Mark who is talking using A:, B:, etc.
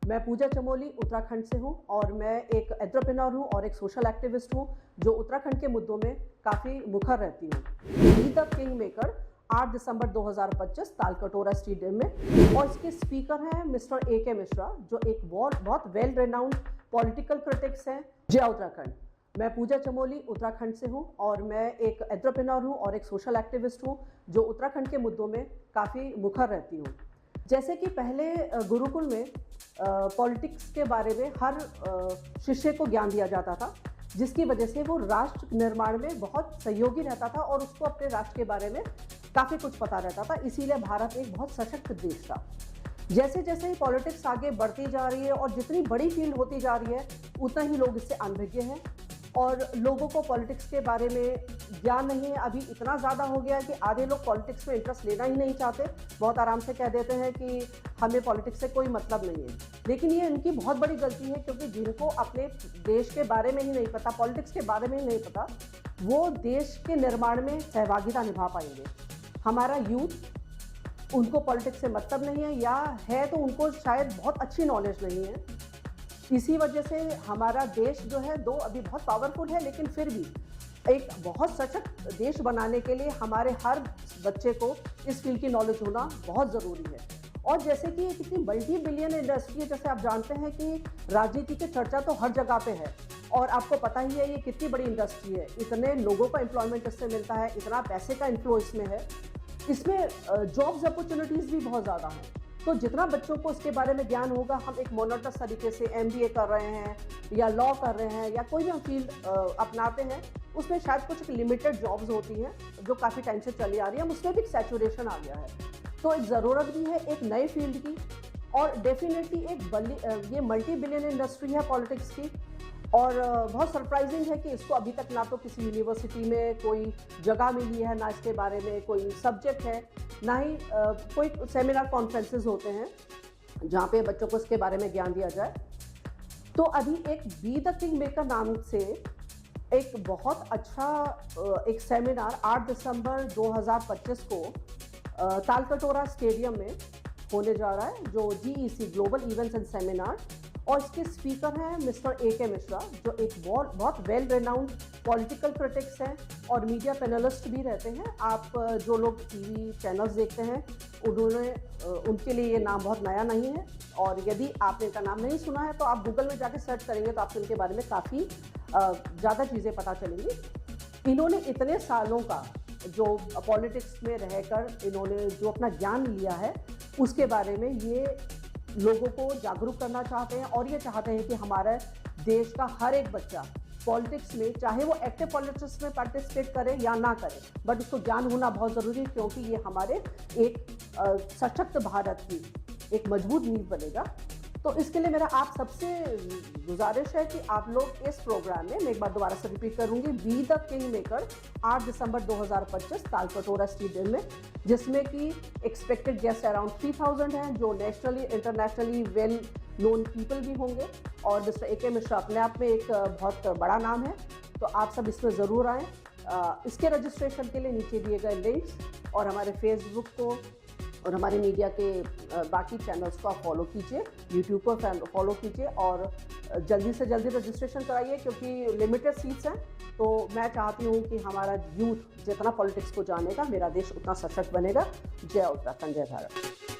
A: मैं पूजा चमोली उत्तराखंड से हूँ और मैं एक एंटरप्रेन्योर हूँ और एक सोशल एक्टिविस्ट हूँ जो उत्तराखंड के मुद्दों में काफ़ी मुखर रहती हूँ। Be the king maker 8 December 2025 Talkatora stadium में, और इसके स्पीकर हैं मिस्टर ए के मिश्रा जो एक बहुत वेल रेनाउंड पॉलिटिकल क्रिटिक्स हैं। जय उत्तराखंड। मैं पूजा चमोली उत्तराखंड से हूँ और मैं एक एंटरप्रेन्योर हूँ और एक सोशल एक्टिविस्ट हूँ जो उत्तराखंड के मुद्दों में काफ़ी मुखर रहती हूँ। जैसे कि पहले गुरुकुल में पॉलिटिक्स के बारे में हर शिष्य को ज्ञान दिया जाता था, जिसकी वजह से वो राष्ट्र निर्माण में बहुत सहयोगी रहता था और उसको अपने राष्ट्र के बारे में काफ़ी कुछ पता रहता था। इसीलिए भारत एक बहुत सशक्त देश था। जैसे जैसे पॉलिटिक्स आगे बढ़ती जा रही है और जितनी बड़ी फील्ड होती जा रही है, उतना ही लोग इससे अनभिज्ञ हैं और लोगों को पॉलिटिक्स के बारे में ज्ञान नहीं है। अभी इतना ज़्यादा हो गया है कि आधे लोग पॉलिटिक्स में इंटरेस्ट लेना ही नहीं चाहते, बहुत आराम से कह देते हैं कि हमें पॉलिटिक्स से कोई मतलब नहीं है। लेकिन ये इनकी बहुत बड़ी गलती है, क्योंकि जिनको अपने देश के बारे में ही नहीं पता, पॉलिटिक्स के बारे में ही नहीं पता, वो देश के निर्माण में सहभागिता निभा पाएंगे। हमारा यूथ, उनको पॉलिटिक्स से मतलब नहीं है, या है तो उनको शायद बहुत अच्छी नॉलेज नहीं है। इसी वजह से हमारा देश जो है अभी बहुत पावरफुल है, लेकिन फिर भी एक बहुत सशक्त देश बनाने के लिए हमारे हर बच्चे को इस फील्ड की नॉलेज होना बहुत ज़रूरी है। और जैसे कि कितनी मल्टी बिलियन इंडस्ट्री है, जैसे आप जानते हैं कि राजनीति की चर्चा तो हर जगह पे है और आपको पता ही है ये कितनी बड़ी इंडस्ट्री है, इतने लोगों का एम्प्लॉयमेंट इससे मिलता है, इतना पैसे का इन्फ्लो इसमें है, इसमें जॉब्स अपॉर्चुनिटीज़ भी बहुत ज़्यादा हैं। तो जितना बच्चों को इसके बारे में ज्ञान होगा, हम एक मोनोटस तरीके से MBA कर रहे हैं या लॉ कर रहे हैं या कोई भी हम फील्ड अपनाते हैं, उसमें शायद कुछ लिमिटेड जॉब्स होती हैं जो काफ़ी टाइम से चली आ रही है, उसमें भी एक सैचुरेशन आ गया है। तो एक ज़रूरत भी है एक नए फील्ड की, और डेफिनेटली ये मल्टी बिलियन इंडस्ट्री है पॉलिटिक्स की। और बहुत सरप्राइजिंग है कि इसको अभी तक ना तो किसी यूनिवर्सिटी में कोई जगह मिली है, ना इसके बारे में कोई सब्जेक्ट है, ना ही कोई सेमिनार कॉन्फ्रेंसेस होते हैं जहाँ पे बच्चों को इसके बारे में ज्ञान दिया जाए। तो अभी एक बी द किंग मेकर नाम से एक बहुत अच्छा एक सेमिनार 8 दिसंबर 2025 को तालकटोरा स्टेडियम में होने जा रहा है, जो GEC global events and seminar, और इसके स्पीकर हैं मिस्टर ए के मिश्रा जो एक बहुत वेल रेनाउंड पॉलिटिकल क्रिटिक्स हैं और मीडिया पैनलिस्ट भी रहते हैं। आप जो लोग TV चैनल्स देखते हैं उनके लिए ये नाम बहुत नया नहीं है, और यदि आपने इनका नाम नहीं सुना है तो आप गूगल में जाके सर्च करेंगे तो आपको इनके बारे में काफ़ी ज़्यादा चीज़ें पता चलेंगी। इन्होंने इतने सालों का जो पॉलिटिक्स में रहकर इन्होंने जो अपना ज्ञान लिया है, उसके बारे में ये लोगों को जागरूक करना चाहते हैं, और ये चाहते हैं कि हमारे देश का हर एक बच्चा पॉलिटिक्स में, चाहे वो एक्टिव पॉलिटिक्स में पार्टिसिपेट करे या ना करे, बट उसको ज्ञान होना बहुत ज़रूरी है, क्योंकि ये हमारे एक सशक्त भारत की एक मजबूत नींव बनेगा। तो इसके लिए मेरा आप सबसे गुजारिश है कि आप लोग इस प्रोग्राम में, मैं एक बार दोबारा से रिपीट करूंगी, be the king maker 8 December 2025 Talkatora stadium में, जिसमें कि एक्सपेक्टेड गेस्ट अराउंड 3000 हैं, जो nationally internationally well known people भी होंगे, और मिस्टर ए के मिश्रा अपने आप में एक बहुत बड़ा नाम है। तो आप सब इसमें ज़रूर आएँ। इसके रजिस्ट्रेशन के लिए नीचे दिए गए लिंक्स और हमारे फेसबुक को और हमारे मीडिया के बाकी चैनल्स को आप फॉलो कीजिए, यूट्यूब पर फॉलो कीजिए, और जल्दी से जल्दी रजिस्ट्रेशन कराइए, क्योंकि लिमिटेड सीट्स हैं। तो मैं चाहती हूँ कि हमारा यूथ जितना पॉलिटिक्स को जानेगा, मेरा देश उतना सशक्त बनेगा। जय उत्तराखंड, जय भारत।